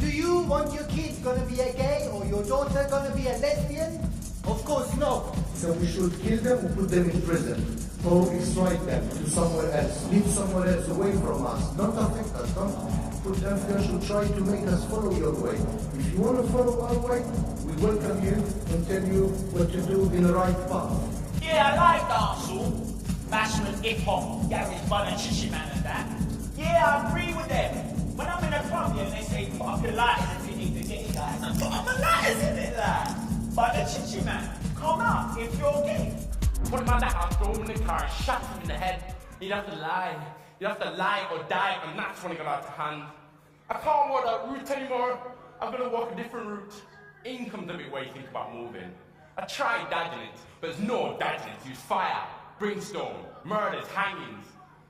Do you want your kid gonna be a gay or your daughter gonna be a lesbian? Of course not. So we should kill them or put them in prison, or extradite them to somewhere else, live somewhere else away from us, don't affect us, don't put them there, should try to make us follow your way. If you want to follow our way, we welcome you and tell you what to do in the right path. Yeah, I like dancehall, bashment, hip-hop, garage, fun and shishi man and that. Yeah, I agree with them. When I'm in a club here and they say, put up your lighters if you need to get it, guys, I put up my lighters in it, like. But the chichi man, come out if you're gay. Put him on the house, throw him in the car, shot him in the head. You'd have to lie. You'd have to lie or die, and that's when it got out of hand. I can't walk that route anymore. I'm gonna walk a different route. Income's a bit way you think about moving. I tried dodging it, but there's no dodging it. Use fire, brimstone, murders, hangings.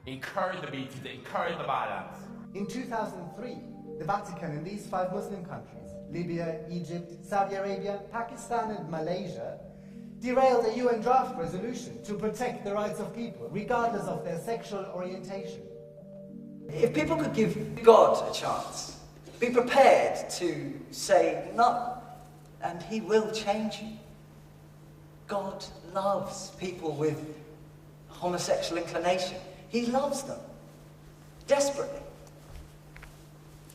Encourage the beatings, encourage the violence. In 2003, the Vatican and these 5 Muslim countries, Libya, Egypt, Saudi Arabia, Pakistan and Malaysia, derailed a UN draft resolution to protect the rights of people, regardless of their sexual orientation. If people could give God a chance, be prepared to say no, and He will change you. God loves people with homosexual inclination. He loves them, desperately.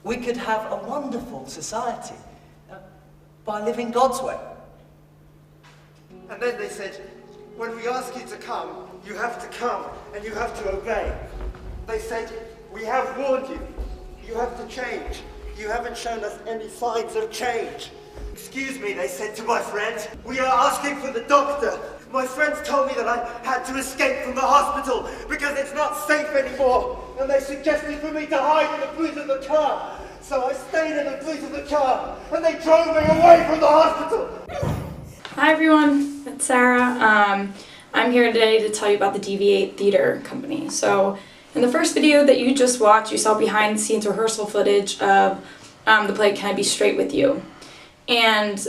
We could have a wonderful society by living God's way. And then they said, when we ask you to come, you have to come and you have to obey. They said, we have warned you. You have to change. You haven't shown us any signs of change. Excuse me, they said to my friends, we are asking for the doctor. My friends told me that I had to escape from the hospital because it's not safe anymore. And they suggested for me to hide in the boot of the car. So I stayed in the boot of the car and they drove me away from the hospital. Hi everyone, it's Sarah. I'm here today to tell you about the DV8 Theater Company. So in the first video that you just watched, you saw behind the scenes rehearsal footage of the play Can I Be Straight With You? And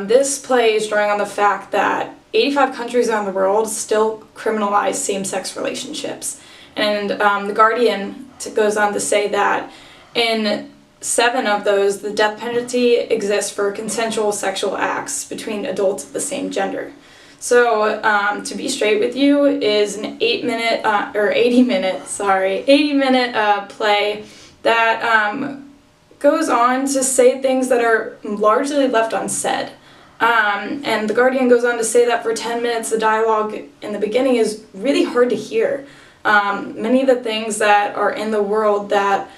this play is drawing on the fact that 85 countries around the world still criminalize same-sex relationships. And The Guardian goes on to say that in 7 of those, the death penalty exists for consensual sexual acts between adults of the same gender. So, To Be Straight With You is an 80-minute play that goes on to say things that are largely left unsaid. And The Guardian goes on to say that for 10 minutes, the dialogue in the beginning is really hard to hear. Many of the things that are in the world that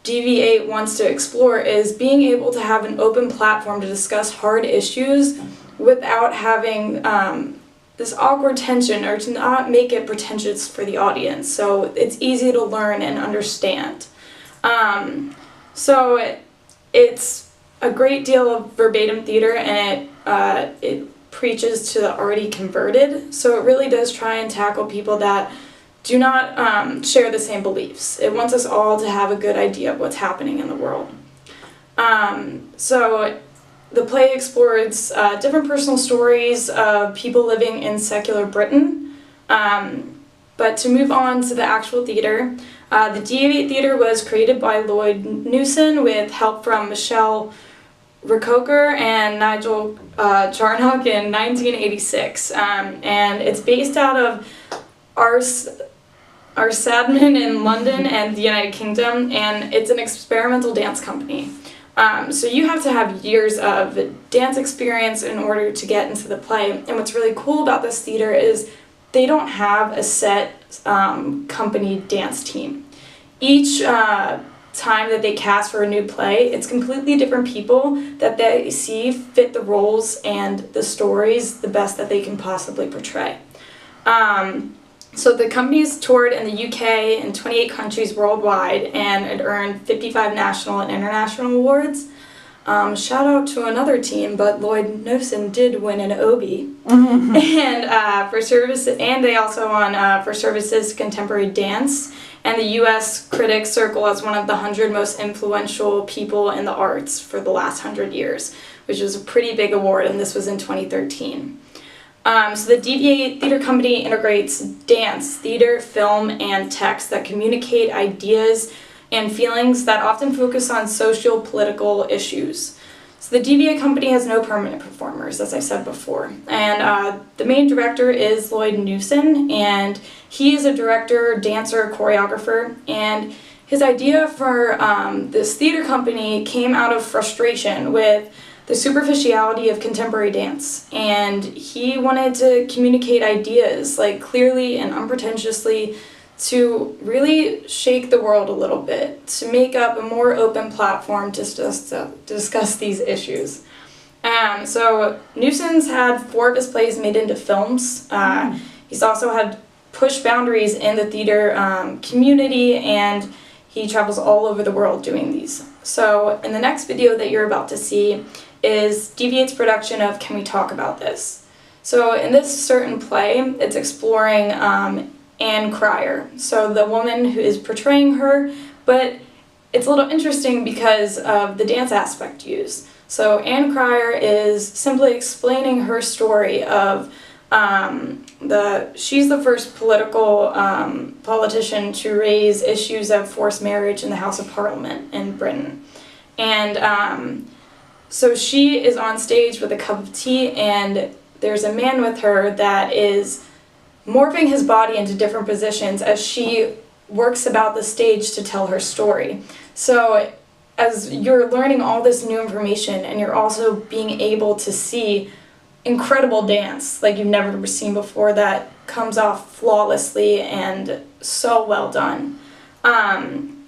DV8 wants to explore is being able to have an open platform to discuss hard issues without having this awkward tension, or to not make it pretentious for the audience. So it's easy to learn and understand. So it's a great deal of verbatim theater, and it preaches to the already converted. So it really does try and tackle people that do not share the same beliefs. It wants us all to have a good idea of what's happening in the world. So the play explores different personal stories of people living in secular Britain. But to move on to the actual theater, the DV8 Theater was created by Lloyd Newson with help from Michelle Rickocher and Nigel Charnock in 1986. And it's based out of Arsadman in London and the United Kingdom, and it's an experimental dance company. So you have to have years of dance experience in order to get into the play. And what's really cool about this theater is they don't have a set company dance team. Each time that they cast for a new play, it's completely different people that they see fit the roles and the stories the best that they can possibly portray. So the company's toured in the UK and 28 countries worldwide, and it earned 55 national and international awards. Shout out to another team, but Lloyd Newson did win an Obie. And for service, and they also won for services contemporary dance, and the U.S. Critics Circle as one of the 100 most influential people in the arts for the last 100 years, which is a pretty big award, and this was in 2013. So the DV8 Theater Company integrates dance, theater, film, and text that communicate ideas and feelings that often focus on social, political issues. So the DV8 company has no permanent performers, as I said before. And the main director is Lloyd Newson, and he is a director, dancer, choreographer, and his idea for this theater company came out of frustration with the superficiality of contemporary dance. And he wanted to communicate ideas like clearly and unpretentiously to really shake the world a little bit, to make up a more open platform to discuss these issues. So Newson's had 4 of his plays made into films. He's also had pushed boundaries in the theater community, and he travels all over the world doing these. So in the next video that you're about to see is DV8's production of Can We Talk About This? So in this certain play, it's exploring Anne Cryer, so the woman who is portraying her, but it's a little interesting because of the dance aspect used. So Anne Cryer is simply explaining her story of she's the first political politician to raise issues of forced marriage in the House of Parliament in Britain. And so she is on stage with a cup of tea, and there's a man with her that is morphing his body into different positions as she works about the stage to tell her story. So as you're learning all this new information, and you're also being able to see incredible dance like you've never seen before that comes off flawlessly and so well done.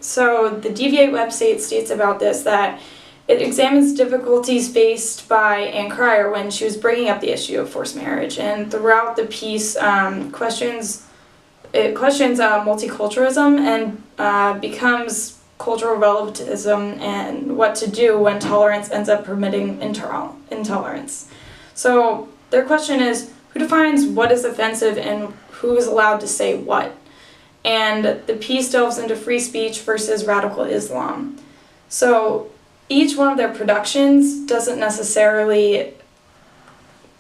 So the DV8 website states about this that it examines difficulties faced by Anne Cryer when she was bringing up the issue of forced marriage, and throughout the piece questions multiculturalism and becomes cultural relativism and what to do when tolerance ends up permitting intolerance. So their question is, who defines what is offensive and who is allowed to say what? And the piece delves into free speech versus radical Islam. So each one of their productions doesn't necessarily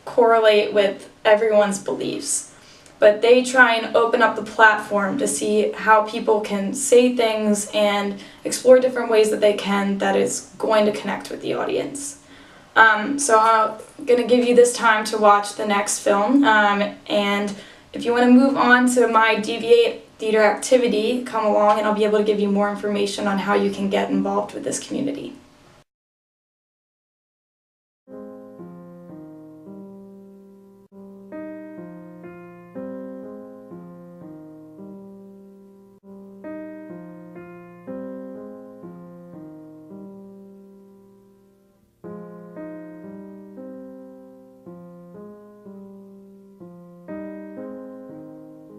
correlate with everyone's beliefs, but they try and open up the platform to see how people can say things and explore different ways that they can that is going to connect with the audience. So I'm going to give you this time to watch the next film, and if you want to move on to my DV8 theater activity, come along and I'll be able to give you more information on how you can get involved with this community.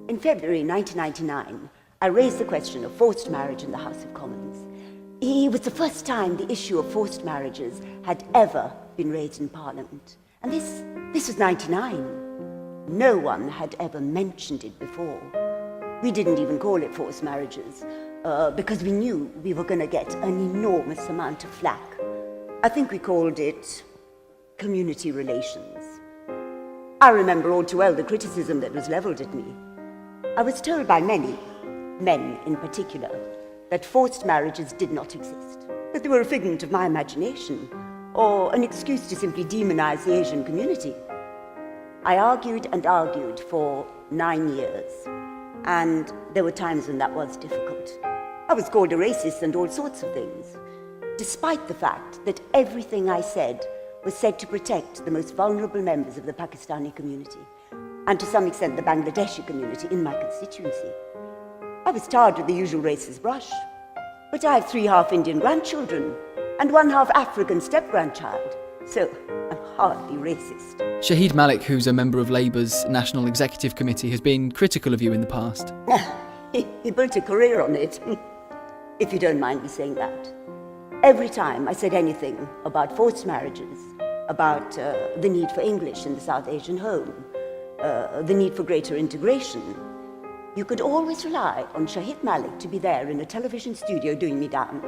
In February 1999, I raised the question of forced marriage in the House of Commons. It was the first time the issue of forced marriages had ever been raised in Parliament. And this was 99. No one had ever mentioned it before. We didn't even call it forced marriages because we knew we were going to get an enormous amount of flack. I think we called it community relations. I remember all too well the criticism that was leveled at me. I was told by many, men in particular, that forced marriages did not exist, that they were a figment of my imagination, or an excuse to simply demonize the Asian community. I argued and argued for 9 years, and there were times when that was difficult. I was called a racist and all sorts of things, despite the fact that everything I said was said to protect the most vulnerable members of the Pakistani community, and to some extent the Bangladeshi community in my constituency. I was tarred with the usual racist brush, but I have 3 half-Indian grandchildren and 1 half-African step-grandchild, so I'm hardly racist. Shahid Malik, who's a member of Labour's National Executive Committee, has been critical of you in the past. He built a career on it, if you don't mind me saying that. Every time I said anything about forced marriages, about the need for English in the South Asian home, the need for greater integration, you could always rely on Shahid Malik to be there in a television studio doing me down.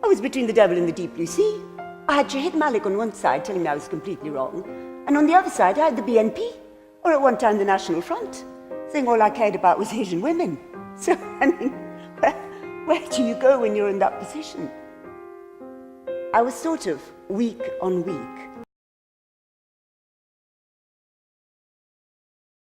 I was between the devil and the deep blue sea. I had Shahid Malik on one side telling me I was completely wrong, and on the other side I had the BNP, or at one time the National Front, saying all I cared about was Asian women. So, I mean, where do you go when you're in that position? I was sort of week on week